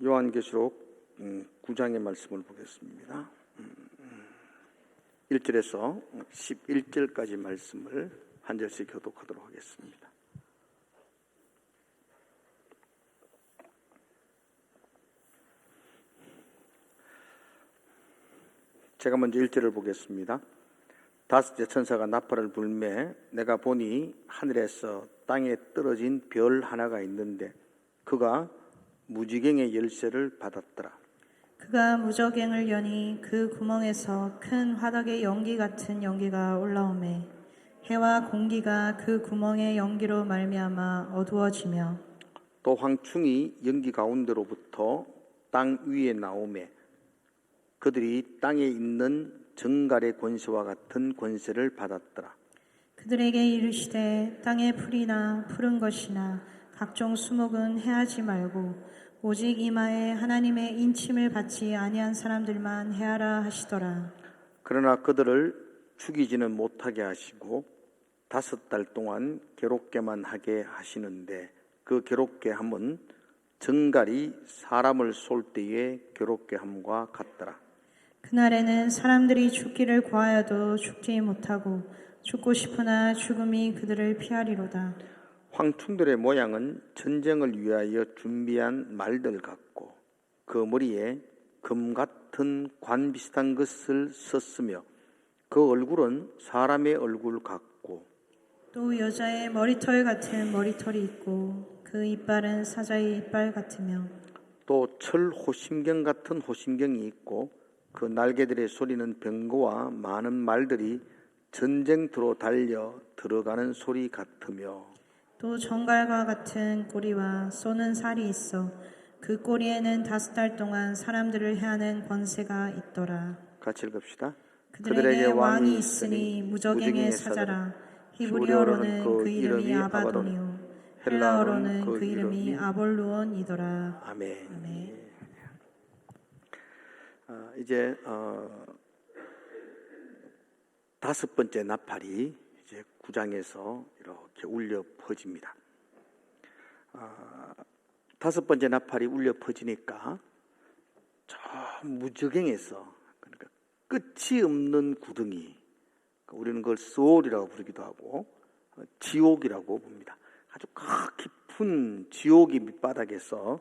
요한계시록 9장의 말씀을 보겠습니다. 1절에서 11절까지 말씀을 한 절씩 교독하도록 하겠습니다. 제가 먼저 1절을 보겠습니다. 다섯째 천사가 나팔을 불매 내가 보니 하늘에서 땅에 떨어진 별 하나가 있는데 그가 무지갱의 열쇠를 받았더라. 그가 무저갱을 여니 그 구멍에서 큰 화덕의 연기 같은 연기가 올라오매 해와 공기가 그 구멍의 연기로 말미암아 어두워지며 또 황충이 연기 가운데로부터 땅 위에 나오매 그들이 땅에 있는 정갈의 권세와 같은 권세를 받았더라. 그들에게 이르시되 땅의 풀이나 푸른 것이나 각종 수목은 해하지 말고 오직 이마에 하나님의 인침을 받지 아니한 사람들만 해하라 하시더라. 그러나 그들을 죽이지는 못하게 하시고 5달 동안 괴롭게만 하게 하시는데 그 괴롭게 함은 정갈이 사람을 쏠 때에 괴롭게 함과 같더라. 그날에는 사람들이 죽기를 구하여도 죽지 못하고 죽고 싶으나 죽음이 그들을 피하리로다. 황충들의 모양은 전쟁을 위하여 준비한 말들 같고 그 머리에 금 같은 관 비슷한 것을 썼으며 그 얼굴은 사람의 얼굴 같고 또 여자의 머리털 같은 머리털이 있고 그 이빨은 사자의 이빨 같으며 또 철 호심경 같은 호심경이 있고 그 날개들의 소리는 병거와 많은 말들이 전쟁터로 달려 들어가는 소리 같으며 또 정갈과 같은 꼬리와 쏘는 살이 있어 그 꼬리에는 5달 동안 사람들을 해하는 권세가 있더라. 같이 읽읍시다. 그들에게 왕이 있으니 무저갱의 사자라. 히브리어로는 그 이름이 아바돈이요 헬라어로는 그 이름이 아볼루온이더라. 아멘. 아멘. 이제 5번째 나팔이 이제 9장에서 이렇게 울려 퍼집니다. 5번째 나팔이 울려 퍼지니까 저 무저갱에서 그러니까 끝이 없는 구덩이, 우리는 그걸 소울이라고 부르기도 하고 지옥이라고 봅니다. 아주 깊은 지옥의 밑바닥에서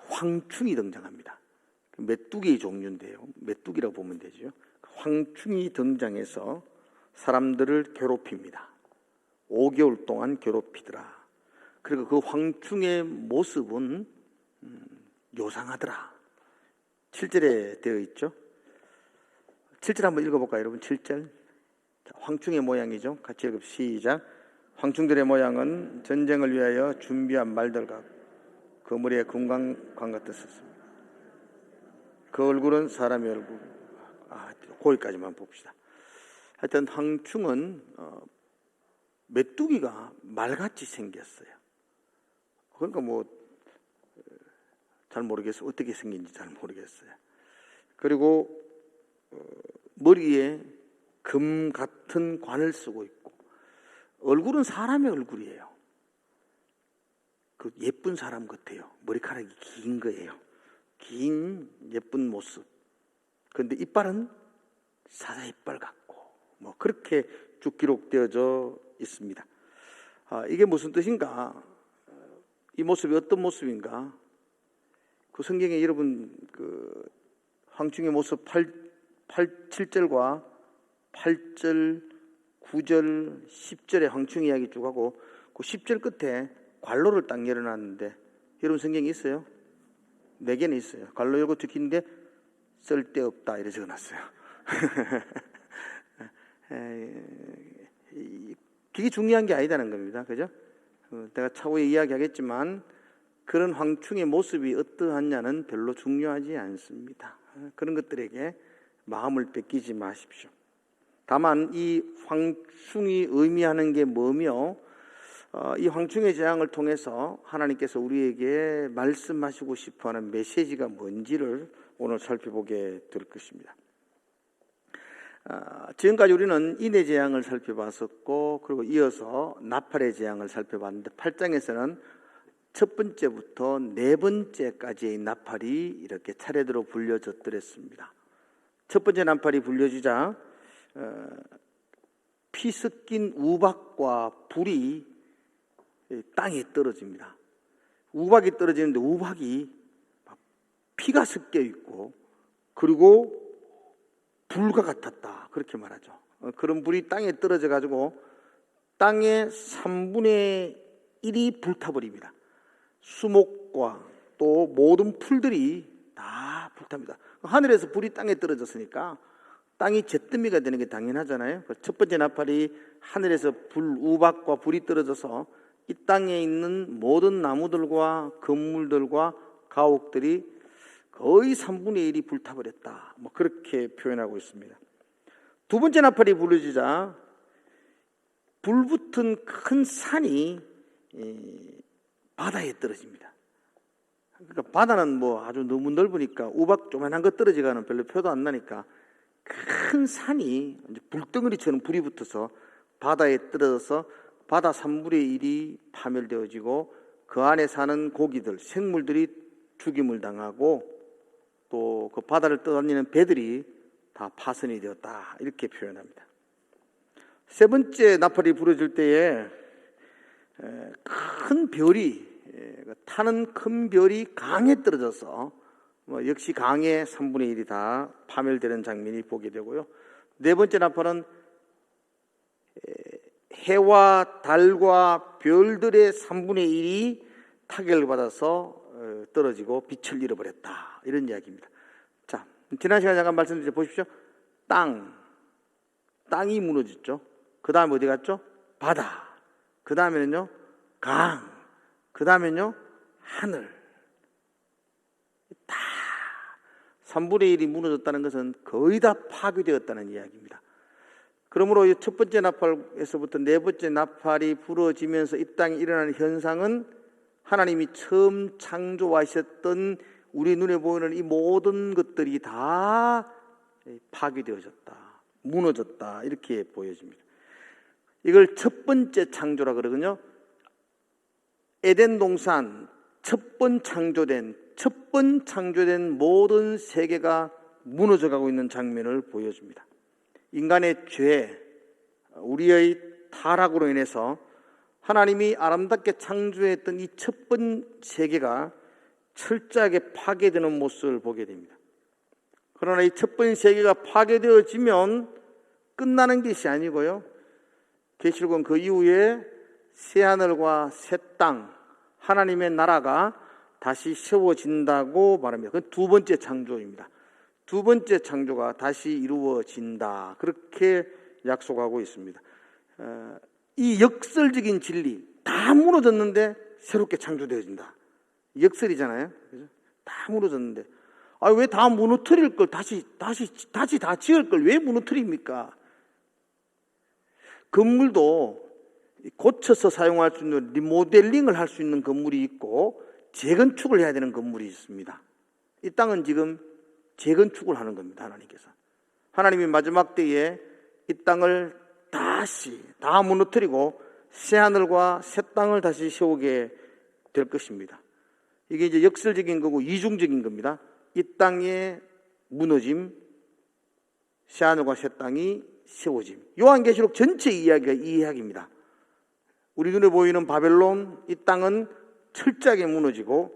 황충이 등장합니다. 메뚜기의 종류인데요. 메뚜기라고 보면 되죠. 황충이 등장해서 사람들을 괴롭힙니다. 5개월 동안 괴롭히더라. 그리고 그 황충의 모습은 요상하더라. 7절에 되어 있죠. 7절 한번 읽어볼까요, 여러분? 7절. 황충의 모양이죠. 같이 읽읍 시작. 황충들의 모양은 전쟁을 위하여 준비한 말들 같고 그 머리에 금광 같은 썼습니다. 그 얼굴은 사람의 얼굴. 거기까지만 봅시다. 하여튼 황충은 메뚜기가 말같이 생겼어요. 그러니까 잘 모르겠어요. 어떻게 생긴지 잘 모르겠어요. 그리고 머리에 금 같은 관을 쓰고 있고 얼굴은 사람의 얼굴이에요. 그 예쁜 사람 같아요. 머리카락이 긴 거예요. 긴 예쁜 모습. 그런데 이빨은 사자 이빨 같고 그렇게 쭉 기록되어져 있습니다. 이게 무슨 뜻인가? 이 모습이 어떤 모습인가? 그 성경에 여러분 그 황충의 모습 7절과 8절, 9절, 10절에 황충 이야기 쭉 하고 그 10절 끝에 관로를 딱 열어놨는데 여러분 성경에 있어요? 4개는 있어요. 관로 열고 뒤키는데 쓸데없다 이렇게 적어놨어요. 그게 중요한 게 아니다는 겁니다. 그죠? 내가 차후에 이야기하겠지만 그런 황충의 모습이 어떠하냐는 별로 중요하지 않습니다. 그런 것들에게 마음을 뺏기지 마십시오. 다만 이 황충이 의미하는 게 뭐며 이 황충의 재앙을 통해서 하나님께서 우리에게 말씀하시고 싶어하는 메시지가 뭔지를 오늘 살펴보게 될 것입니다. 지금까지 우리는 인의 재앙을 살펴봤었고 그리고 이어서 나팔의 재앙을 살펴봤는데 8장에서는 첫 번째부터 네 번째까지의 나팔이 이렇게 차례대로 불려졌더랬습니다. 첫 번째 나팔이 불려지자 피 섞인 우박과 불이 땅에 떨어집니다. 우박이 떨어지는데 우박이 피가 섞여 있고 그리고 불과 같았다, 그렇게 말하죠. 그런 불이 땅에 떨어져 가지고 땅의 3분의 1이 불타버립니다. 수목과 또 모든 풀들이 다 불탑니다. 하늘에서 불이 땅에 떨어졌으니까 땅이 잿더미가 되는 게 당연하잖아요. 첫 번째 나팔이 하늘에서 우박과 불이 떨어져서 이 땅에 있는 모든 나무들과 건물들과 가옥들이 거의 3분의 1이 불타버렸다, 그렇게 표현하고 있습니다. 두 번째 나팔이 불어지자 불붙은 큰 산이 바다에 떨어집니다. 그러니까 바다는 아주 너무 넓으니까 우박 조만한 거 떨어지가는 별로 표도 안 나니까 큰 산이 불덩어리처럼 불이 붙어서 바다에 떨어져서 바다 3분의 1이 파멸되어지고 그 안에 사는 고기들, 생물들이 죽임을 당하고 또 그 바다를 떠다니는 배들이 다 파손이 되었다, 이렇게 표현합니다. 세 번째 나팔이 불어질 때에 큰 별이, 타는 큰 별이 강에 떨어져서 역시 강의 3분의 1이 다 파멸되는 장면이 보게 되고요. 네 번째 나팔은 해와 달과 별들의 3분의 1이 타격을 받아서 떨어지고 빛을 잃어버렸다, 이런 이야기입니다. 자, 지난 시간에 잠깐 말씀드려 보십시오. 땅이 무너졌죠. 그 다음에 어디 갔죠? 바다. 그 다음에는요 강. 그 다음에는요 하늘. 다 3분의 1이 무너졌다는 것은 거의 다 파괴되었다는 이야기입니다. 그러므로 이 첫 번째 나팔에서부터 네 번째 나팔이 불어지면서 이 땅에 일어나는 현상은 하나님이 처음 창조하셨던 우리 눈에 보이는 이 모든 것들이 다 파괴되어졌다, 무너졌다, 이렇게 보여집니다. 이걸 첫 번째 창조라 그러거든요. 에덴 동산 첫 번 창조된 모든 세계가 무너져가고 있는 장면을 보여줍니다. 인간의 죄, 우리의 타락으로 인해서 하나님이 아름답게 창조했던 이 첫 번 세계가 철저하게 파괴되는 모습을 보게 됩니다. 그러나 이 첫 번 세계가 파괴되어지면 끝나는 것이 아니고요, 계시록은 그 이후에 새하늘과 새 땅, 하나님의 나라가 다시 세워진다고 말합니다. 그건 두 번째 창조입니다. 두 번째 창조가 다시 이루어진다, 그렇게 약속하고 있습니다. 이 역설적인 진리, 다 무너졌는데 새롭게 창조되어진다. 역설이잖아요. 그죠? 다 무너졌는데 왜 다 무너뜨릴 걸 다시 다 지을 걸 왜 무너뜨립니까? 건물도 고쳐서 사용할 수 있는 리모델링을 할 수 있는 건물이 있고 재건축을 해야 되는 건물이 있습니다. 이 땅은 지금 재건축을 하는 겁니다. 하나님이 마지막 때에 이 땅을 다시 다 무너뜨리고 새하늘과 새 땅을 다시 세우게 될 것입니다. 이게 이제 역설적인 거고 이중적인 겁니다. 이 땅의 무너짐, 새하늘과 새 땅이 세워짐. 요한계시록 전체 이야기가 이 이야기입니다. 우리 눈에 보이는 바벨론, 이 땅은 철저하게 무너지고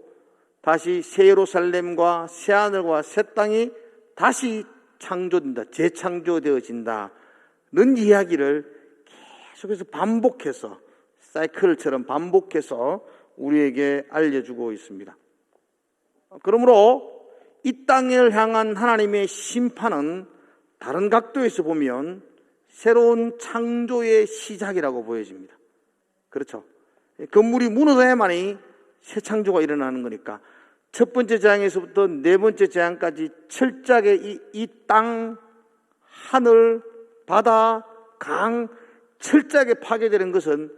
다시 새 예루살렘과 새 하늘과 새 땅이 다시 창조된다, 재창조되어진다는 이야기를 계속해서 반복해서 사이클처럼 반복해서 우리에게 알려주고 있습니다. 그러므로 이 땅을 향한 하나님의 심판은 다른 각도에서 보면 새로운 창조의 시작이라고 보여집니다. 그렇죠? 건물이 무너져야만이 새 창조가 일어나는 거니까 첫 번째 재앙에서부터 네 번째 재앙까지 철저하게 이 땅, 하늘, 바다, 강 철저하게 파괴되는 것은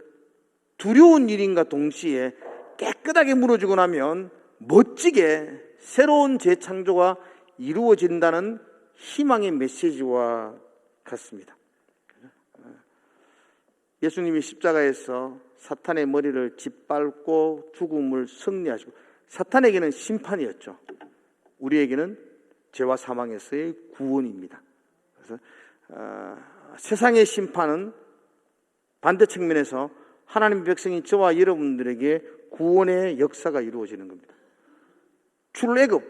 두려운 일인가 동시에 깨끗하게 무너지고 나면 멋지게 새로운 재창조가 이루어진다는 희망의 메시지와 같습니다. 예수님이 십자가에서 사탄의 머리를 짓밟고 죽음을 승리하시고, 사탄에게는 심판이었죠. 우리에게는 죄와 사망에서의 구원입니다. 그래서 세상의 심판은 반대 측면에서 하나님의 백성인 저와 여러분들에게 구원의 역사가 이루어지는 겁니다. 출애굽,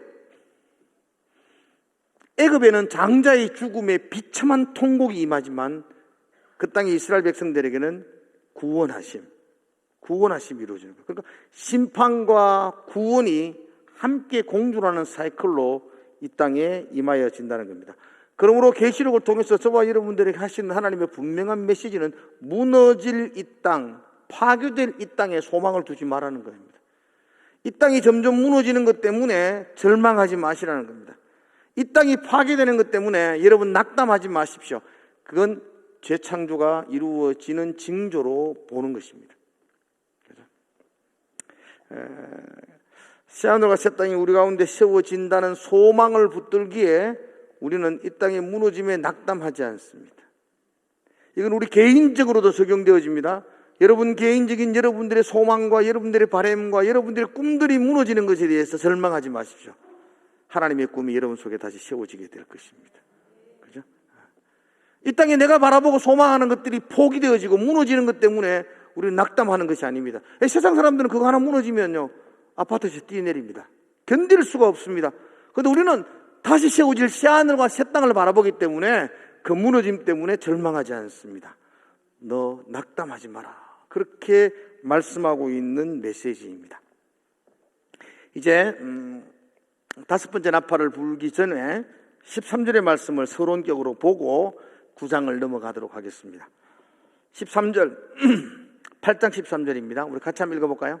애굽에는 장자의 죽음에 비참한 통곡이 임하지만 그 땅의 이스라엘 백성들에게는 구원하심이 이루어지는 거예요. 그러니까 심판과 구원이 함께 공존하는 사이클로 이 땅에 임하여진다는 겁니다. 그러므로 계시록을 통해서 저와 여러분들에게 하시는 하나님의 분명한 메시지는 무너질 이 땅, 파괴될 이 땅에 소망을 두지 말라는 겁니다. 이 땅이 점점 무너지는 것 때문에 절망하지 마시라는 겁니다. 이 땅이 파괴되는 것 때문에 여러분 낙담하지 마십시오. 그건 재창조가 이루어지는 징조로 보는 것입니다. 새하늘과 새 땅이 우리 가운데 세워진다는 소망을 붙들기에 우리는 이 땅의 무너짐에 낙담하지 않습니다. 이건 우리 개인적으로도 적용되어집니다. 여러분 개인적인 여러분들의 소망과 여러분들의 바람과 여러분들의 꿈들이 무너지는 것에 대해서 절망하지 마십시오. 하나님의 꿈이 여러분 속에 다시 세워지게 될 것입니다. 그죠? 이 땅에 내가 바라보고 소망하는 것들이 포기되어지고 무너지는 것 때문에 우리는 낙담하는 것이 아닙니다. 세상 사람들은 그거 하나 무너지면요, 아파트에서 뛰어내립니다. 견딜 수가 없습니다. 그런데 우리는 다시 세워질 새하늘과 새 땅을 바라보기 때문에 그 무너짐 때문에 절망하지 않습니다. 너 낙담하지 마라. 그렇게 말씀하고 있는 메시지입니다. 이제 다섯 번째 나팔을 불기 전에 13절의 말씀을 서론격으로 보고 9장을 넘어가도록 하겠습니다. 13절 8장 13절입니다. 우리 같이 한번 읽어볼까요?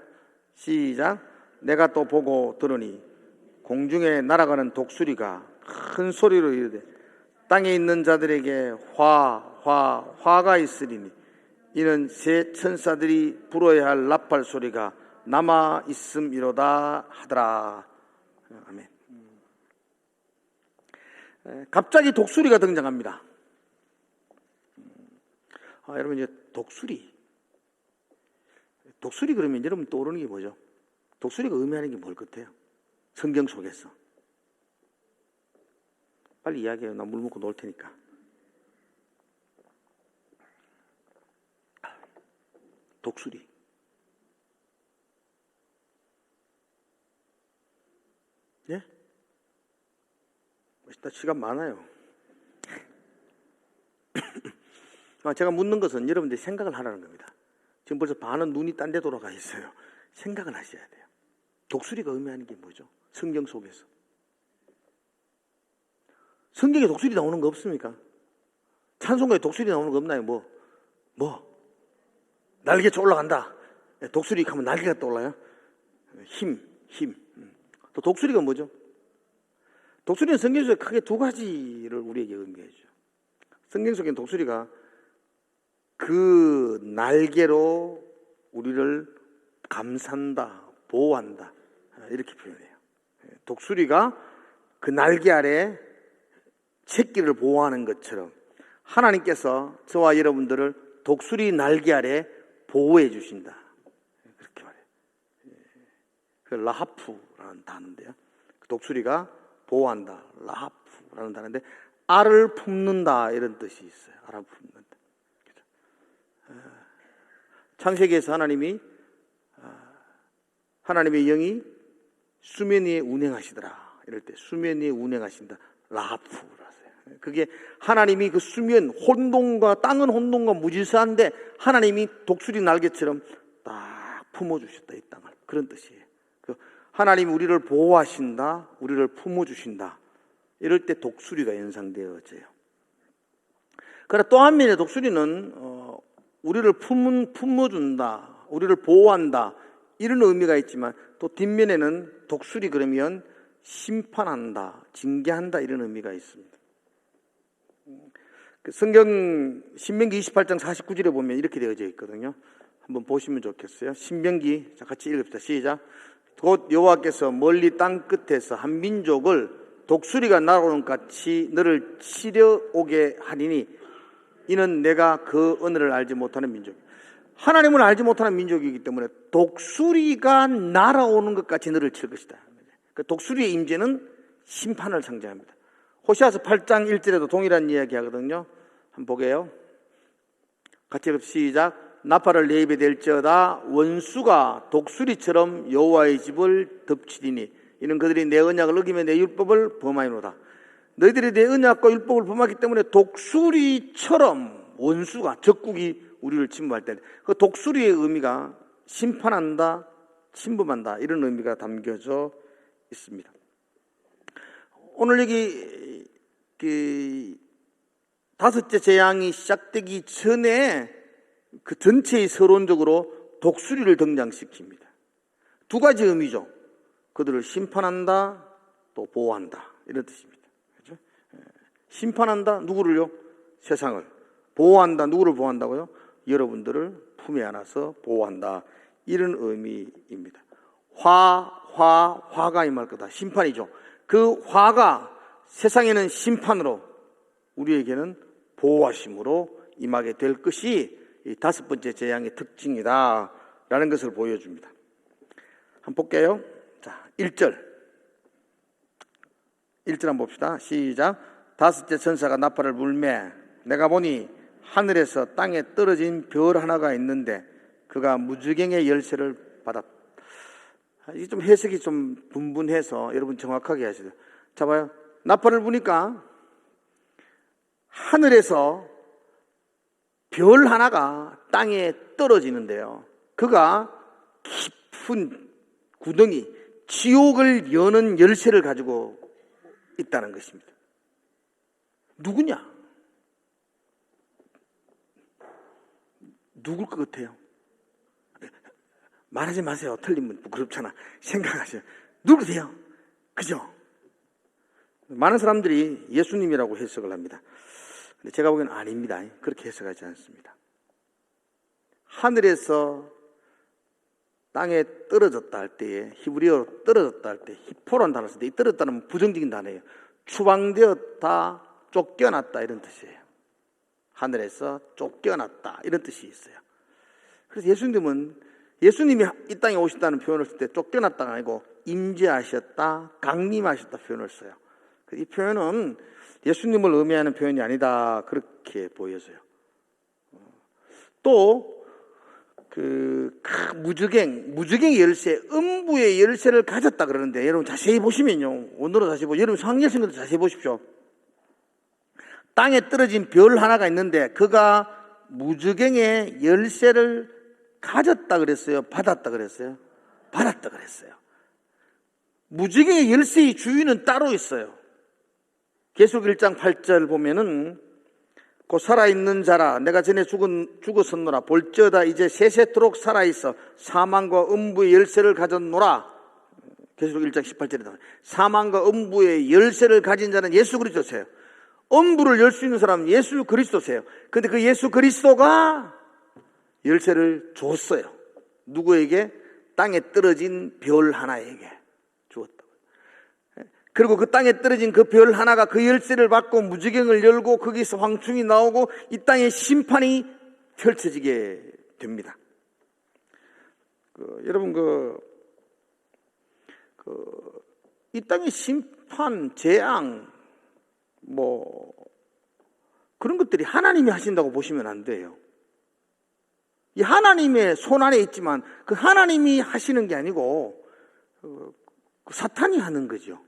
시작. 내가 또 보고 들으니 공중에 날아가는 독수리가 큰 소리로 이르되 땅에 있는 자들에게 화가 있으리니 이는 새 천사들이 불어야 할 나팔 소리가 남아 있음이로다 하더라. 아멘. 갑자기 독수리가 등장합니다. 여러분, 이제 독수리 그러면 여러분 떠오르는 게 뭐죠? 독수리가 의미하는 게 뭘 같아요? 성경 속에서. 빨리 이야기해요. 나 물 먹고 놀 테니까. 독수리. 예? 나 시간 많아요. 제가 묻는 것은 여러분들이 생각을 하라는 겁니다. 지금 벌써 반은 눈이 딴 데 돌아가 있어요. 생각을 하셔야 돼요. 독수리가 의미하는 게 뭐죠? 성경 속에서. 성경에 독수리 나오는 거 없습니까? 찬송가에 독수리 나오는 거 없나요? 날개쳐 올라간다. 독수리 하면 날개가 떠올라요. 힘. 또 독수리가 뭐죠? 독수리는 성경 속에 크게 두 가지를 우리에게 의미해줘. 성경 속에 독수리가 그 날개로 우리를 감싼다, 보호한다, 이렇게 표현해요. 독수리가 그 날개 아래 새끼를 보호하는 것처럼 하나님께서 저와 여러분들을 독수리 날개 아래 보호해 주신다, 그렇게 말해요. 그 라하프라는 단어인데요, 독수리가 보호한다, 라하프라는 단어인데 알을 품는다 이런 뜻이 있어요. 알을 품는다. 창세기에서 하나님의 영이 수면 위에 운행하시더라 이럴 때 수면 위에 운행하신다, 라하프라서요. 그게 하나님이 그 수면, 혼돈과 땅은 혼돈과 무질서한데 하나님이 독수리 날개처럼 딱 품어주셨다, 이 땅을. 그런 뜻이에요. 하나님이 우리를 보호하신다, 우리를 품어주신다, 이럴 때 독수리가 연상되어져요. 그러나 또 한면에 독수리는 우리를 품어준다, 우리를 보호한다, 이런 의미가 있지만 또 뒷면에는 독수리 그러면 심판한다, 징계한다, 이런 의미가 있습니다. 성경 신명기 28장 49절에 보면 이렇게 되어져 있거든요. 한번 보시면 좋겠어요. 신명기, 자, 같이 읽읍시다. 시작. 곧 여호와께서 멀리 땅 끝에서 한 민족을 독수리가 날아오는 같이 너를 치려오게 하리니 이는 내가 그 언어를 알지 못하는 민족. 하나님을 알지 못하는 민족이기 때문에 독수리가 날아오는 것 같이 너를 칠 것이다. 그 독수리의 임재는 심판을 상징합니다. 호시아서 8장 1절에도 동일한 이야기 하거든요. 한번 보게요. 같이 시작. 나팔을 내 입에 댈지어다 원수가 독수리처럼 여호와의 집을 덮치리니 이는 그들이 내 언약을 어기며 내 율법을 범하노라. 너희들이 내 언약과 율법을 범하기 때문에 독수리처럼 원수가 적국이 우리를 침범할 때 그 독수리의 의미가 심판한다, 침범한다 이런 의미가 담겨져 있습니다. 오늘 여기 다섯째 재앙이 시작되기 전에 그 전체의 서론적으로 독수리를 등장시킵니다. 두 가지 의미죠. 그들을 심판한다, 또 보호한다 이런 뜻입니다. 그렇죠? 심판한다, 누구를요? 세상을. 보호한다, 누구를 보호한다고요? 여러분들을 품에 안아서 보호한다 이런 의미입니다. 화가 임할 거다. 심판이죠. 그 화가 세상에는 심판으로 우리에게는 보호하심으로 임하게 될 것이 이 다섯 번째 재앙의 특징이다 라는 것을 보여줍니다. 한번 볼게요. 자, 1절 한번 봅시다. 시작. 다섯째 천사가 나팔을 불매 내가 보니 하늘에서 땅에 떨어진 별 하나가 있는데 그가 무지갱의 열쇠를 받았다. 이게 좀 해석이 좀 분분해서 여러분 정확하게 하시죠. 자 봐요. 나팔을 부니까 하늘에서 별 하나가 땅에 떨어지는데요. 그가 깊은 구덩이, 지옥을 여는 열쇠를 가지고 있다는 것입니다. 누구냐? 누굴 것 같아요? 말하지 마세요. 틀리면 부끄럽잖아. 생각하세요. 누구세요? 그죠? 많은 사람들이 예수님이라고 해석을 합니다. 근데 제가 보기에는 아닙니다. 그렇게 해석하지 않습니다. 하늘에서 땅에 떨어졌다 할 때에 히브리어로 떨어졌다 할 때 히포라는 단어를 쓸 때 이 떨어졌다는 부정적인 단어예요. 추방되었다, 쫓겨났다 이런 뜻이에요. 하늘에서 쫓겨났다 이런 뜻이 있어요. 그래서 예수님이 이 땅에 오셨다는 표현을 쓸 때 쫓겨났다가 아니고 임재하셨다, 강림하셨다 표현을 써요. 이 표현은 예수님을 의미하는 표현이 아니다 그렇게 보여져요. 또 그 무지갱 열쇠, 음부의 열쇠를 가졌다 그러는데 여러분 자세히 보시면요. 오늘은 자세히 보시면 여러분 상례성도 자세히 보십시오. 땅에 떨어진 별 하나가 있는데 그가 무지갱의 열쇠를 가졌다 그랬어요? 받았다 그랬어요? 받았다 그랬어요. 무지갱의 열쇠의 주인은 따로 있어요. 계시록 1장 8절 보면은 곧 살아있는 자라 내가 전에 죽었었노라 볼지어다 이제 세세토록 살아있어 사망과 음부의 열쇠를 가졌노라. 계시록 1장 18절에 사망과 음부의 열쇠를 가진 자는 예수 그리스도세요. 음부를 열 수 있는 사람은 예수 그리스도세요. 그런데 그 예수 그리스도가 열쇠를 줬어요. 누구에게? 땅에 떨어진 별 하나에게 주었다. 그리고 그 땅에 떨어진 그 별 하나가 그 열쇠를 받고 무지갱을 열고 거기서 황충이 나오고 이 땅의 심판이 펼쳐지게 됩니다. 여러분 이 땅의 심판, 재앙 그런 것들이 하나님이 하신다고 보시면 안 돼요. 이 하나님의 손 안에 있지만 그 하나님이 하시는 게 아니고 사탄이 하는 거죠.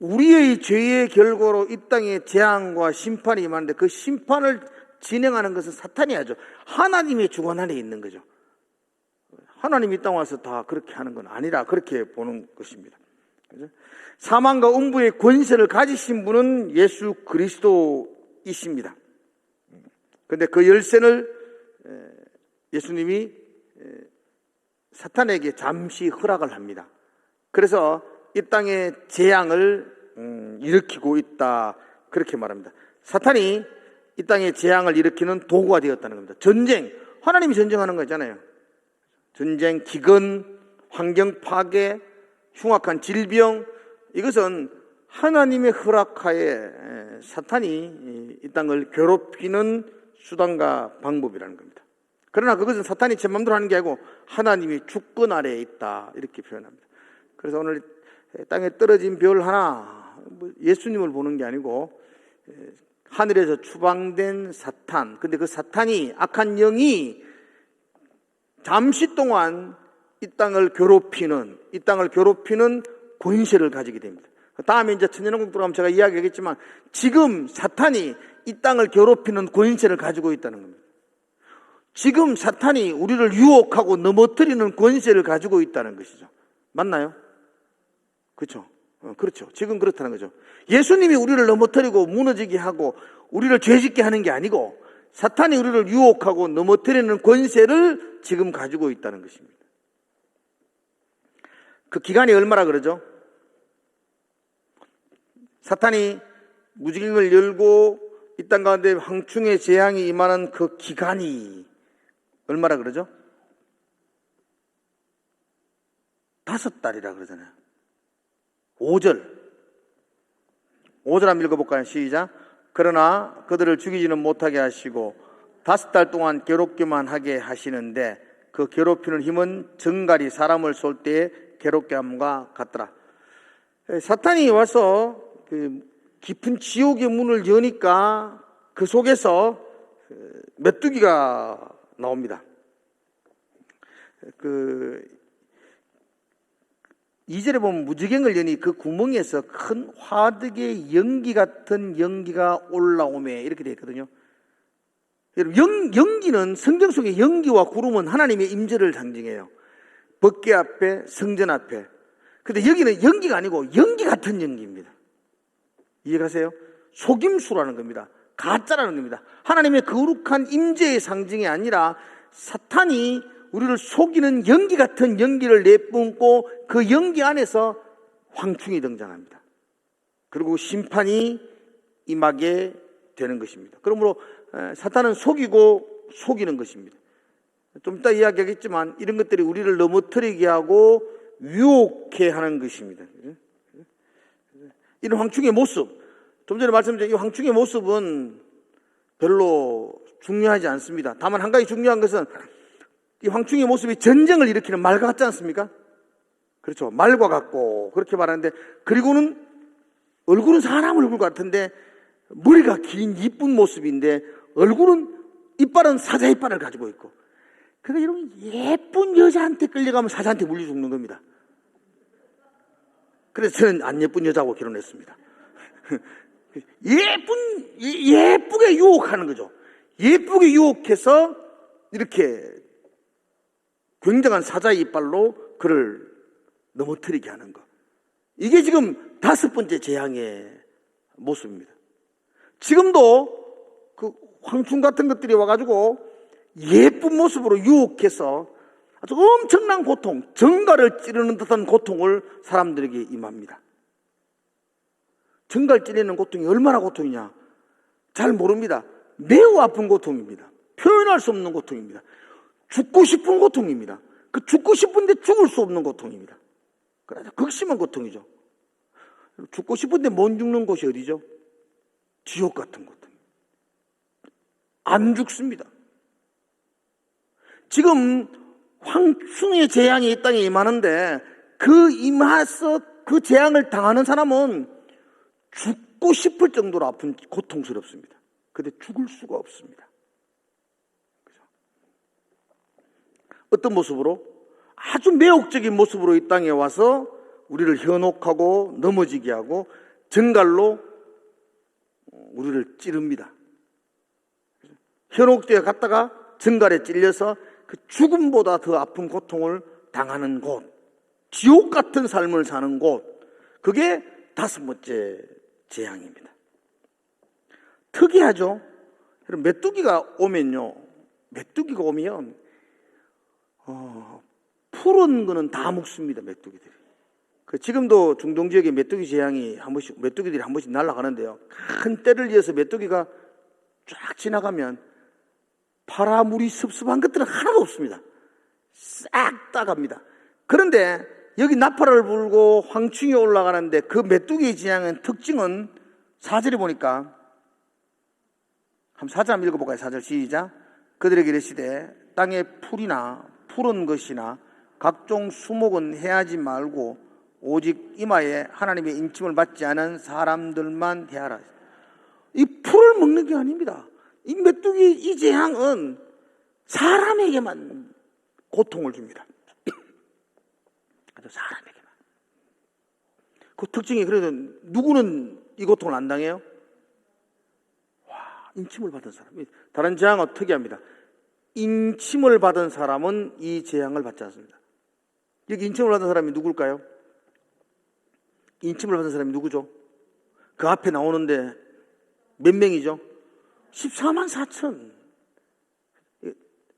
우리의 죄의 결과로 이 땅에 재앙과 심판이 임하는데 그 심판을 진행하는 것은 사탄이 하죠. 하나님의 주관 안에 있는 거죠. 하나님이 이 땅 와서 다 그렇게 하는 건 아니라 그렇게 보는 것입니다. 그죠? 사망과 음부의 권세를 가지신 분은 예수 그리스도이십니다. 그런데 그 열쇠를 예수님이 사탄에게 잠시 허락을 합니다. 그래서 이 땅의 재앙을 일으키고 있다 그렇게 말합니다. 사탄이 이 땅의 재앙을 일으키는 도구가 되었다는 겁니다. 전쟁, 하나님이 전쟁하는 거잖아요. 전쟁, 기근, 환경 파괴, 흉악한 질병, 이것은 하나님의 허락하에 사탄이 이 땅을 괴롭히는 수단과 방법이라는 겁니다. 그러나 그것은 사탄이 제 마음대로 하는 게 아니고 하나님이 주권 아래에 있다, 이렇게 표현합니다. 그래서 오늘 땅에 떨어진 별 하나, 예수님을 보는 게 아니고 하늘에서 추방된 사탄, 근데 그 사탄이, 악한 영이 잠시 동안 이 땅을 괴롭히는 권세를 가지게 됩니다. 다음에 이제 천년왕국 들어가면 제가 이야기하겠지만, 지금 사탄이 이 땅을 괴롭히는 권세를 가지고 있다는 겁니다. 지금 사탄이 우리를 유혹하고 넘어뜨리는 권세를 가지고 있다는 것이죠. 맞나요? 그렇죠? 그렇죠. 지금 그렇다는 거죠. 예수님이 우리를 넘어뜨리고 무너지게 하고 우리를 죄짓게 하는 게 아니고, 사탄이 우리를 유혹하고 넘어뜨리는 권세를 지금 가지고 있다는 것입니다. 그 기간이 얼마나 그러죠? 사탄이 무지개를 열고 이 땅 가운데 황충의 재앙이 임하는 그 기간이 얼마나 그러죠? 5달이라 그러잖아요. 5절 한번 읽어볼까요? 시작. 그러나 그들을 죽이지는 못하게 하시고 5달 동안 괴롭게만 하게 하시는데, 그 괴롭히는 힘은 정갈이 사람을 쏠 때의 괴롭게 함과 같더라. 사탄이 와서 그 깊은 지옥의 문을 여니까 그 속에서 메뚜기가 나옵니다. 그 2절에 보면 무지갱을 여니 그 구멍에서 큰 화덕의 연기 같은 연기가 올라오매, 이렇게 되어 있거든요. 여러분, 연기는, 성경 속의 연기와 구름은 하나님의 임재를 상징해요. 법궤 앞에, 성전 앞에. 근데 여기는 연기가 아니고 연기 같은 연기입니다. 이해가세요? 속임수라는 겁니다. 가짜라는 겁니다. 하나님의 거룩한 임재의 상징이 아니라 사탄이 우리를 속이는 연기 같은 연기를 내뿜고, 그 연기 안에서 황충이 등장합니다. 그리고 심판이 임하게 되는 것입니다. 그러므로 사탄은 속이고 속이는 것입니다. 좀 이따 이야기하겠지만 이런 것들이 우리를 넘어뜨리게 하고 유혹해 하는 것입니다. 이런 황충의 모습, 좀 전에 말씀드린 이 황충의 모습은 별로 중요하지 않습니다. 다만 한 가지 중요한 것은 이 황충의 모습이 전쟁을 일으키는 말과 같지 않습니까? 그렇죠. 말과 같고 그렇게 말하는데, 그리고는 얼굴은 사람 얼굴 같은데 머리가 긴 이쁜 모습인데, 얼굴은, 이빨은 사자 이빨을 가지고 있고. 그러니까 여러분, 예쁜 여자한테 끌려가면 사자한테 물려 죽는 겁니다. 그래서 저는 안 예쁜 여자하고 결혼했습니다. 예쁘게 유혹하는 거죠. 예쁘게 유혹해서 이렇게 굉장한 사자 이빨로 그를 넘어뜨리게 하는 것. 이게 지금 5번째 재앙의 모습입니다. 지금도 그 황충 같은 것들이 와가지고 예쁜 모습으로 유혹해서 아주 엄청난 고통, 정갈을 찌르는 듯한 고통을 사람들에게 임합니다. 정갈 찌르는 고통이 얼마나 고통이냐? 잘 모릅니다. 매우 아픈 고통입니다. 표현할 수 없는 고통입니다. 죽고 싶은 고통입니다. 그 죽고 싶은데 죽을 수 없는 고통입니다. 그래서 극심한 고통이죠. 죽고 싶은데 못 죽는 곳이 어디죠? 지옥 같은 고통. 안 죽습니다. 지금 황충의 재앙이 이 땅에 임하는데, 그 임해서 그 재앙을 당하는 사람은 죽고 싶을 정도로 아픈, 고통스럽습니다. 그런데 죽을 수가 없습니다. 그죠? 어떤 모습으로? 아주 매혹적인 모습으로 이 땅에 와서 우리를 현혹하고 넘어지게 하고 정갈로 우리를 찌릅니다. 현혹되어 갔다가 정갈에 찔려서 그 죽음보다 더 아픈 고통을 당하는 곳, 지옥 같은 삶을 사는 곳, 그게 5번째 재앙입니다. 특이하죠? 메뚜기가 오면요, 메뚜기가 오면 푸른 거는 다 먹습니다. 메뚜기들이. 지금도 중동 지역에 메뚜기 재앙이 한 번씩, 메뚜기들이 한 번씩 날아가는데요, 큰 때를 이어서 메뚜기가 쫙 지나가면 파라물이 습습한 것들은 하나도 없습니다. 싹 다 갑니다. 그런데 여기 나팔을 불고 황충이 올라가는데, 그 메뚜기의 재앙의 특징은 4절에 보니까, 한번 4절 한번 읽어볼까요? 4절 시작. 그들에게 이르시되 땅의 풀이나 푸른 것이나 각종 수목은 해하지 말고 오직 이마에 하나님의 인침을 받지 않은 사람들만 해하라. 이 풀을 먹는 게 아닙니다. 이 메뚜기 이 재앙은 사람에게만 고통을 줍니다. 사람에게만. 그 특징이 그래도 누구는 이 고통을 안 당해요? 와, 인침을 받은 사람. 다른 재앙은 특이합니다. 인침을 받은 사람은 이 재앙을 받지 않습니다. 여기 인침을 받은 사람이 누굴까요? 인침을 받은 사람이 누구죠? 그 앞에 나오는데 몇 명이죠? 14만 4천.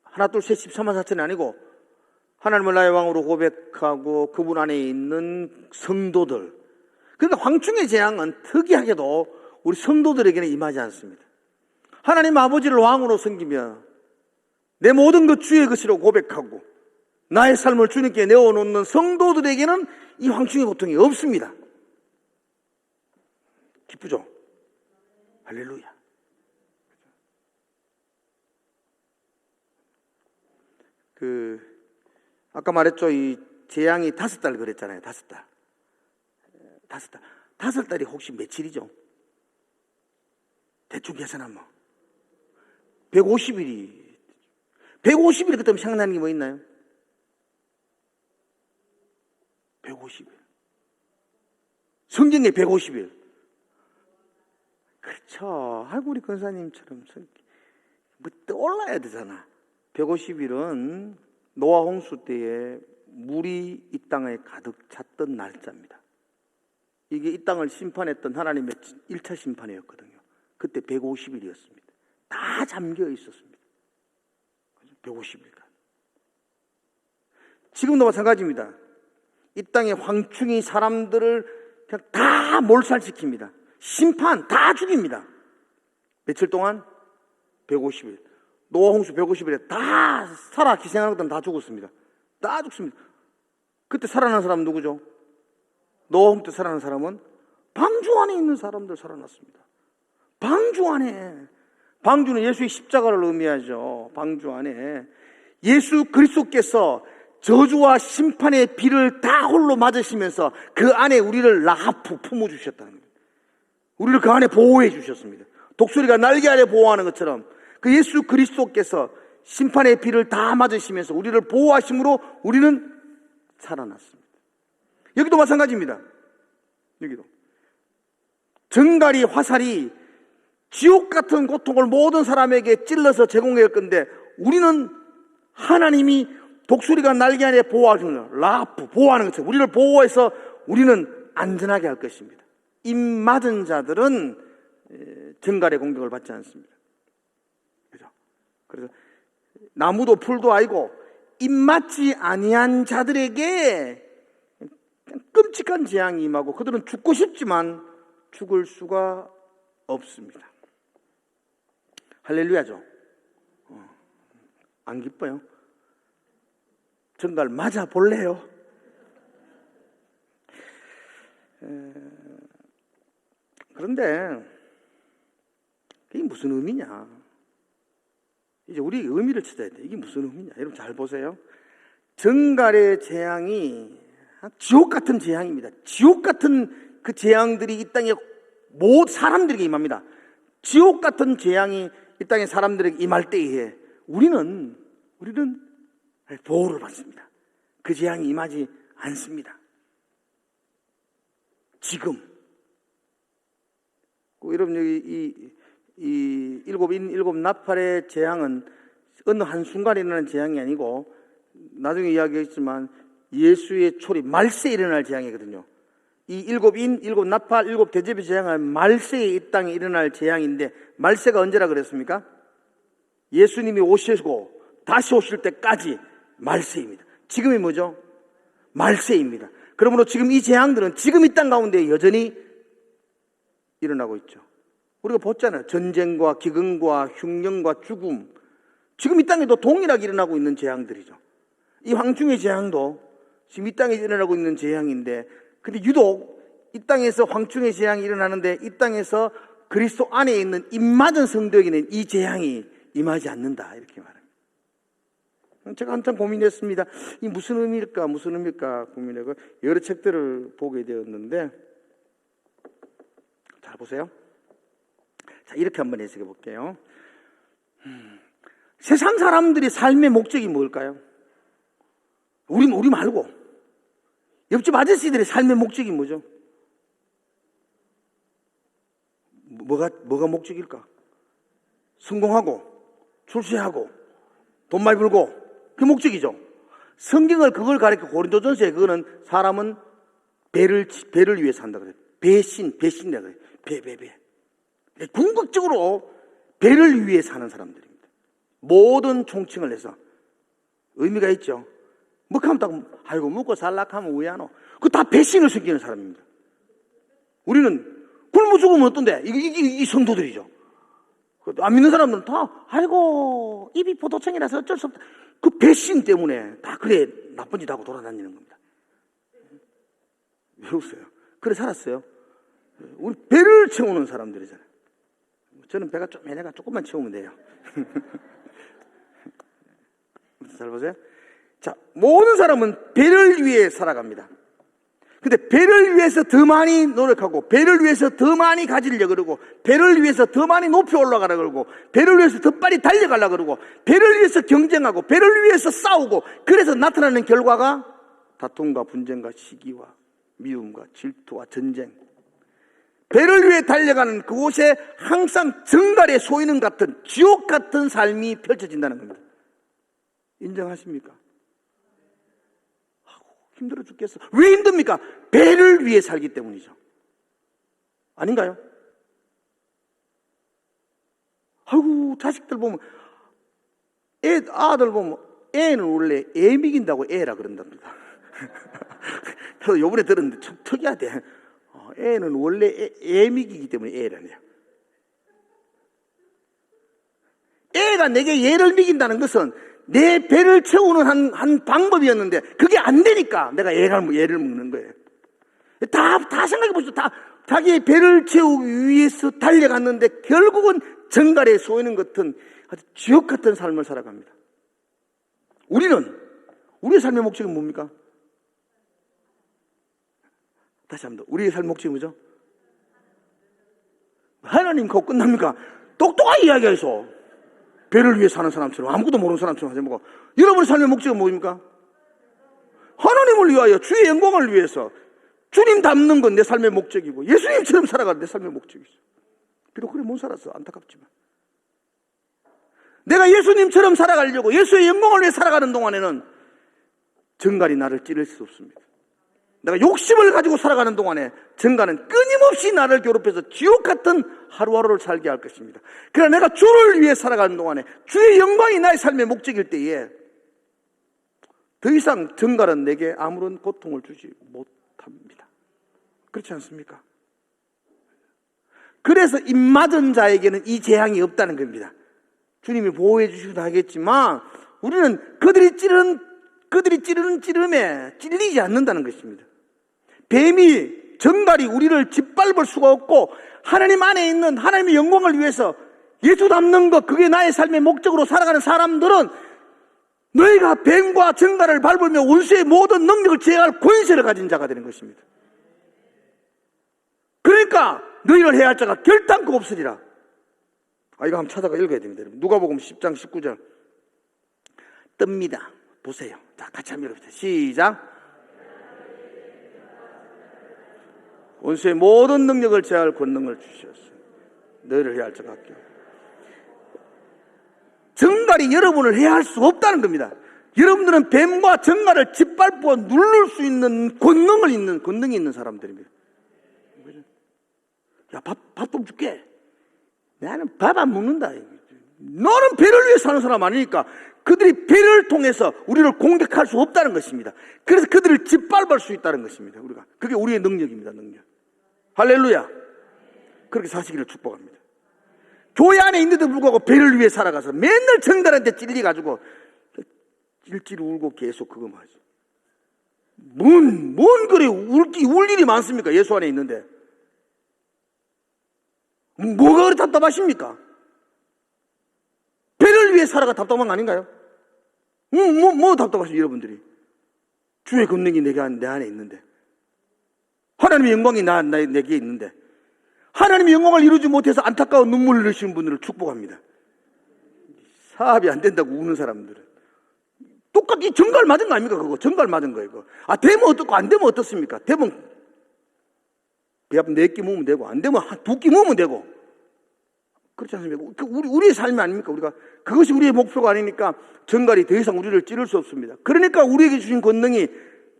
하나 둘 셋 14만 4천이 아니고 하나님을 나의 왕으로 고백하고 그분 안에 있는 성도들. 그러니까 황충의 재앙은 특이하게도 우리 성도들에게는 임하지 않습니다. 하나님 아버지를 왕으로 섬기며 내 모든 것 주의 것이라고 고백하고 나의 삶을 주님께 내어놓는 성도들에게는 이 황충의 고통이 없습니다. 기쁘죠? 할렐루야. 아까 말했죠. 이 재앙이 5달 그랬잖아요. 5달. 5달이 혹시 며칠이죠? 대충 계산하면 150일이 150일 그때면 생각나는 게 뭐 있나요? 150일. 성경에 150일. 그렇죠. 아이고 우리 권사님처럼 뭐 떠올라야 되잖아. 150일은 노아 홍수 때에 물이 이 땅에 가득 찼던 날짜입니다. 이게 이 땅을 심판했던 하나님의 1차 심판이었거든요. 그때 150일이었습니다. 다 잠겨 있었습니다. 150일간. 지금도 마찬가지입니다. 이 땅의 황충이 사람들을 그냥 다 몰살시킵니다. 심판 다 죽입니다. 며칠 동안? 150일. 노아 홍수 150일에 다 살아 기생하는 것들은 다 죽었습니다. 다 죽습니다. 그때 살아난 사람은 누구죠? 노아 홍수 때 살아난 사람은 방주 안에 있는 사람들 살아났습니다. 방주 안에. 방주는 예수의 십자가를 의미하죠. 방주 안에 예수 그리스도께서 저주와 심판의 비를 다 홀로 맞으시면서 그 안에 우리를 라하프 품어주셨다는 겁니다. 우리를 그 안에 보호해 주셨습니다. 독수리가 날개 아래 보호하는 것처럼 그 예수 그리스도께서 심판의 비를 다 맞으시면서 우리를 보호하심으로 우리는 살아났습니다. 여기도 마찬가지입니다. 여기도 정갈이 화살이 지옥 같은 고통을 모든 사람에게 찔러서 제공할 건데 우리는 하나님이 독수리가 날개 안에 보호하시는 라프 보호하는 것처럼 우리를 보호해서 우리는 안전하게 할 것입니다. 입 맞은 자들은 정갈의 공격을 받지 않습니다. 그죠? 그래서 나무도 풀도 아니고 입 맞지 아니한 자들에게 끔찍한 재앙이 임하고 그들은 죽고 싶지만 죽을 수가 없습니다. 할렐루야죠. 안 기뻐요? 정갈 맞아 볼래요? 그런데 이게 무슨 의미냐? 이제 우리 의미를 찾아야 돼. 이게 무슨 의미냐? 여러분 잘 보세요. 정갈의 재앙이 지옥 같은 재앙입니다. 지옥 같은 그 재앙들이 이 땅에 모든 사람들에게 임합니다. 지옥 같은 재앙이 이 땅에 사람들에게 임할 때에 우리는 보호를 받습니다. 그 재앙이 임하지 않습니다. 지금 여러분 여기 이 일곱 나팔의 재앙은 어느 한순간에 일어나는 재앙이 아니고 나중에 이야기했지만 예수의 초리 말세에 일어날 재앙이거든요. 이 일곱 나팔, 일곱 대접의 재앙은 말세에 이 땅에 일어날 재앙인데 말세가 언제라 그랬습니까? 예수님이 오시고 다시 오실 때까지 말세입니다. 지금이 뭐죠? 말세입니다. 그러므로 지금 이 재앙들은 지금 이 땅 가운데 여전히 일어나고 있죠. 우리가 봤잖아요. 전쟁과 기근과 흉년과 죽음. 지금 이 땅에도 동일하게 일어나고 있는 재앙들이죠. 이 황충의 재앙도 지금 이 땅에 일어나고 있는 재앙인데 근데 유독 이 땅에서 황충의 재앙이 일어나는데 이 땅에서 그리스도 안에 있는 입맞은 성도에게는 이 재앙이 임하지 않는다 이렇게 말합니다. 제가 한참 고민했습니다. 이 무슨 의미일까 고민하고 여러 책들을 보게 되었는데, 잘 보세요. 자, 이렇게 한번 해석해 볼게요. 세상 사람들이 삶의 목적이 뭘까요? 우리 말고 옆집 아저씨들의 삶의 목적이 뭐죠? 뭐가 목적일까? 성공하고 출세하고 돈 많이 벌고 그게 목적이죠. 성경을 그걸 가르쳐 고린도전서에 그거는 사람은 배를 위해서 한다 그래요. 배신이라 그래요. 배. 궁극적으로 배를 위해 사는 사람들입니다. 모든 총칭을 해서 의미가 있죠. 먹하면 딱 아이고 먹고 살락하면 왜 안 오? 그거 다 배신을 숨기는 사람입니다. 우리는 굶어 죽으면 어떤데? 이 성도들이죠. 안 믿는 사람들은 다 아이고 입이 포도청이라서 어쩔 수 없다. 그 배신 때문에 다 그래 나쁜 짓 하고 돌아다니는 겁니다. 왜 웃어요? 그래 살았어요. 우리 배를 채우는 사람들이잖아요. 저는 배가 좀 얘네가 조금만 채우면 돼요. 잘 보세요. 자, 모든 사람은 배를 위해 살아갑니다. 근데 배를 위해서 더 많이 노력하고, 배를 위해서 더 많이 가지려고 그러고, 배를 위해서 더 많이 높이 올라가려고 그러고, 배를 위해서 더 빨리 달려가려고 그러고, 배를 위해서 경쟁하고, 배를 위해서 싸우고, 그래서 나타나는 결과가 다툼과 분쟁과 시기와 미움과 질투와 전쟁. 배를 위해 달려가는 그곳에 항상 정갈의 소인원 같은 지옥 같은 삶이 펼쳐진다는 겁니다. 인정하십니까? 힘들어 죽겠어. 왜 힘듭니까? 배를 위해 살기 때문이죠. 아닌가요? 아이고 자식들 보면 아들 보면 애는 원래 애 미긴다고 애라 그런답니다. 그래서 요번에 들었는데 참 특이하대. 애는 원래 애 미기기 때문에 애라네요. 애가 내게 얘를 미긴다는 것은 내 배를 채우는 한 방법이었는데 그게 안 되니까 내가 얘를 먹는 거예요. 다 생각해 보시죠. 다 자기의 배를 채우기 위해서 달려갔는데 결국은 정갈에 쏘이는 같은 아주 지옥 같은 삶을 살아갑니다. 우리의 삶의 목적은 뭡니까? 다시 한번 더. 우리의 삶의 목적이 뭐죠? 하나님 그거 끝납니까? 똑똑하게 이야기해서 배를 위해 사는 사람처럼 아무것도 모르는 사람처럼 하지 말고 여러분의 삶의 목적은 뭡니까? 하나님을 위하여 주의 영광을 위해서 주님 닮는 건 내 삶의 목적이고 예수님처럼 살아가는 내 삶의 목적이죠. 비록 그래 못 살았어. 안타깝지만 내가 예수님처럼 살아가려고 예수의 영광을 위해 살아가는 동안에는 정갈이 나를 찌를 수 없습니다. 내가 욕심을 가지고 살아가는 동안에 정갈은 끊임없이 나를 괴롭혀서 지옥 같은 하루하루를 살게 할 것입니다. 그러나 내가 주를 위해 살아가는 동안에 주의 영광이 나의 삶의 목적일 때에 더 이상 정갈은 내게 아무런 고통을 주지 못합니다. 그렇지 않습니까? 그래서 입맞은 자에게는 이 재앙이 없다는 겁니다. 주님이 보호해 주시기도 하겠지만 우리는 그들이 찌르는 찌름에 찔리지 않는다는 것입니다. 뱀이 정갈이 우리를 짓밟을 수가 없고 하나님 안에 있는 하나님의 영광을 위해서 예수 닮는 것 그게 나의 삶의 목적으로 살아가는 사람들은 너희가 뱀과 정갈을 밟으며 원수의 모든 능력을 제어할 권세를 가진 자가 되는 것입니다. 그러니까 너희를 해야 할 자가 결단코 없으리라. 이거 한번 찾아가 읽어야 됩니다. 누가복음 10장 19절 뜹니다. 보세요. 자, 같이 한번 읽어봅시다. 시작. 원수의 모든 능력을 제어할 권능을 주셨어요. 너희를 해야 할 자가 없게. 정갈이 여러분을 해야 할 수 없다는 겁니다. 여러분들은 뱀과 정갈을 짓밟고 누를 수 있는 권능이 있는 사람들입니다. 야, 밥 좀 줄게. 나는 밥 안 먹는다. 너는 배를 위해 사는 사람 아니니까 그들이 배를 통해서 우리를 공격할 수 없다는 것입니다. 그래서 그들을 짓밟을 수 있다는 것입니다. 그게 우리의 능력입니다. 능력. 할렐루야. 그렇게 사시기를 축복합니다. 교회 안에 있는데도 불구하고 배를 위해 살아가서 맨날 정달한테 찔려가지고 찔찔 울고 계속 그거만 하지. 뭔 그래 울 일이 많습니까? 예수 안에 있는데. 뭐가 그렇게 답답하십니까? 배를 위해 살아가 답답한 거 아닌가요? 뭐 답답하시죠, 여러분들이? 주의 권능이 내 안에 있는데, 하나님의 영광이 내게 있는데, 하나님의 영광을 이루지 못해서 안타까운 눈물을 흘리시는 분들을 축복합니다. 사업이 안 된다고 우는 사람들은 똑같이 전갈 맞은 거 아닙니까? 그거 전갈 맞은 거예요. 그거. 되면 어떻고 안 되면 어떻습니까? 되면 배 앞에 4끼 모으면 되고, 안 되면 2끼 모으면 되고, 그렇지 않습니까? 우리의 삶이 아닙니까? 우리가 그것이 우리의 목표가 아니니까 전갈이 더 이상 우리를 찌를 수 없습니다. 그러니까 우리에게 주신 권능이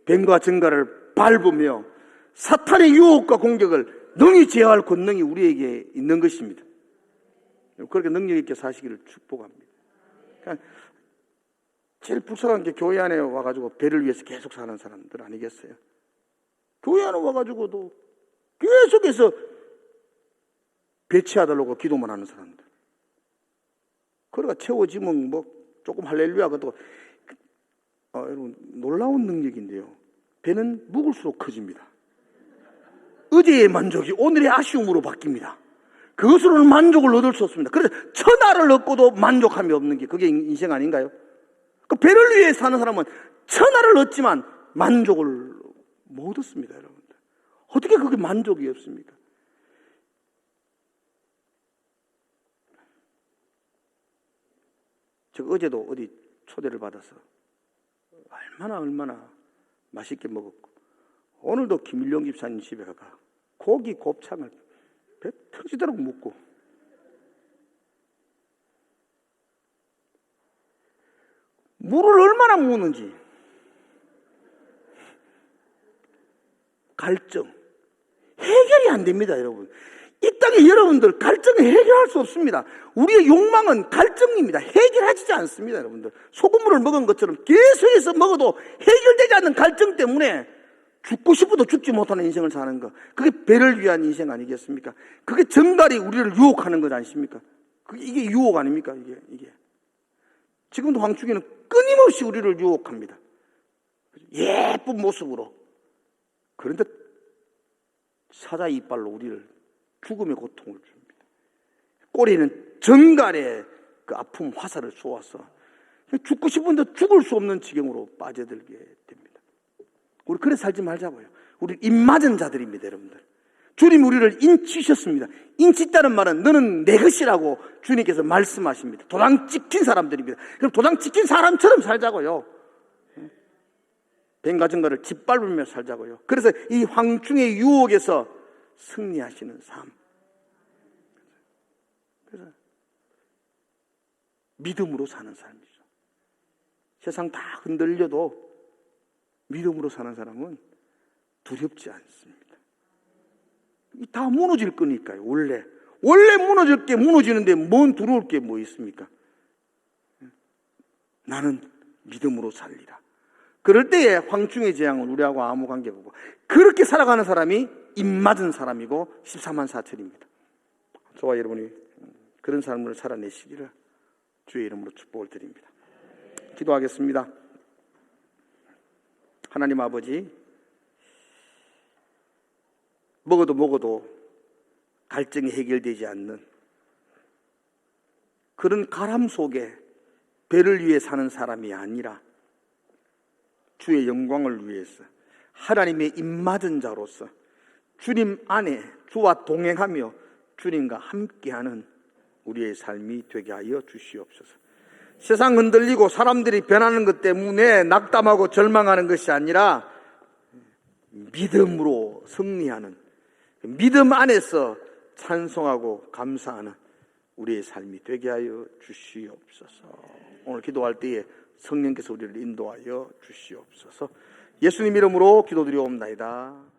뱀과 전갈을 밟으며 사탄의 유혹과 공격을 능히 제어할 권능이 우리에게 있는 것입니다. 그렇게 능력 있게 사시기를 축복합니다. 그러니까 제일 불쌍한 게 교회 안에 와가지고 배를 위해서 계속 사는 사람들 아니겠어요? 교회 안에 와가지고도 계속해서 배치해달라고 기도만 하는 사람들. 그러니까 채워지면 뭐 조금 할렐루야 그것도 여러분 놀라운 능력인데요. 배는 묵을수록 커집니다. 어제의 만족이 오늘의 아쉬움으로 바뀝니다. 그것으로는 만족을 얻을 수 없습니다. 그래서 천하를 얻고도 만족함이 없는 게 그게 인생 아닌가요? 그 배를 위해 사는 사람은 천하를 얻지만 만족을 못 얻습니다, 여러분들. 어떻게 그게 만족이 없습니까? 저 어제도 어디 초대를 받아서 얼마나 맛있게 먹었고, 오늘도 김일용 집사님 집에 가가 고기 곱창을 배 터지도록 먹고, 물을 얼마나 먹는지, 갈증 해결이 안 됩니다, 여러분. 이 땅에 여러분들 갈증을 해결할 수 없습니다. 우리의 욕망은 갈증입니다. 해결하지 않습니다, 여러분들. 소금물을 먹은 것처럼 계속해서 먹어도 해결되지 않는 갈증 때문에 죽고 싶어도 죽지 못하는 인생을 사는 거, 그게 배를 위한 인생 아니겠습니까? 그게 전갈이 우리를 유혹하는 것 아니십니까? 이게 유혹 아닙니까? 이게 지금도 황충이는 끊임없이 우리를 유혹합니다. 예쁜 모습으로. 그런데 사자 이빨로 우리를 죽음의 고통을 줍니다. 꼬리는 전갈의 그 아픔 화살을 쏘아서 죽고 싶은데 죽을 수 없는 지경으로 빠져들게 됩니다. 우리 그래 살지 말자고요. 우리 입맞은 자들입니다, 여러분들. 주님 우리를 인치셨습니다. 인치다는 말은 너는 내 것이라고 주님께서 말씀하십니다. 도장 찍힌 사람들입니다. 그럼 도장 찍힌 사람처럼 살자고요. 뱀과 전갈을 짓밟으며 살자고요. 그래서 이 황충의 유혹에서 승리하시는 삶. 그래서 믿음으로 사는 삶이죠. 세상 다 흔들려도 믿음으로 사는 사람은 두렵지 않습니다. 다 무너질 거니까요. 원래 무너질 게 무너지는데 뭔 두려울 게 뭐 있습니까? 나는 믿음으로 살리라. 그럴 때에 황충의 재앙은 우리하고 아무 관계가 없고, 그렇게 살아가는 사람이 입맞은 사람이고 14만 4천입니다. 저와 여러분이 그런 삶을 살아내시기를 주의 이름으로 축복을 드립니다. 기도하겠습니다. 하나님 아버지, 먹어도 갈증이 해결되지 않는 그런 가람 속에 배를 위해 사는 사람이 아니라 주의 영광을 위해서 하나님의 입맞은 자로서 주님 안에 주와 동행하며 주님과 함께하는 우리의 삶이 되게 하여 주시옵소서. 세상 흔들리고 사람들이 변하는 것 때문에 낙담하고 절망하는 것이 아니라 믿음으로 승리하는, 믿음 안에서 찬송하고 감사하는 우리의 삶이 되게 하여 주시옵소서. 오늘 기도할 때에 성령께서 우리를 인도하여 주시옵소서. 예수님 이름으로 기도드리옵나이다.